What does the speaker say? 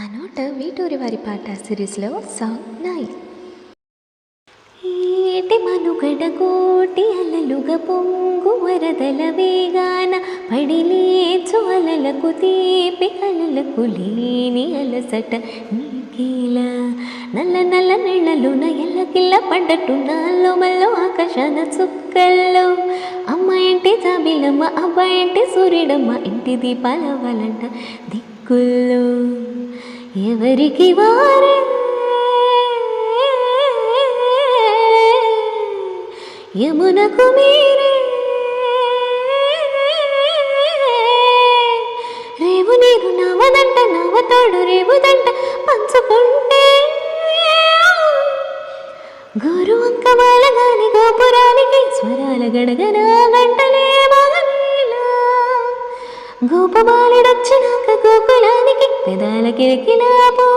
నోట వీటూరి వారి పాట సిరీస్లో సాంగ్ 9. ఏటి మనుగడ కోటి అలలుగా పొంగు వరదల వేగాన పడిలేచు అలలకు తీపి కలలకు లేని అలసట నీకేలా నల్ల నల్ల నీళ్ళలోన ఎల్లకిల్ల పడ్డట్టు నాలో మల్లో ఆకాశాన చుక్కల్లో అమ్మ ఇంటి జాబిలమ్మ అబ్బా ఇంటి సూర్యుడమ్మ ఇంటి దీపాల వలంట దిక్కుల్లో ఎవరికి వారే యమునకు మీరే రేవు నీరు నవదంట నవతోడు రేవుదంట పంచుకుంటే గోరు వంక వాలగాని గోపురానికి స్వరాల గడగన గంటలే బాగలేలా గోపబాలుడొచ్చినాక గోకులానికి పెదాల కిరకిలా పో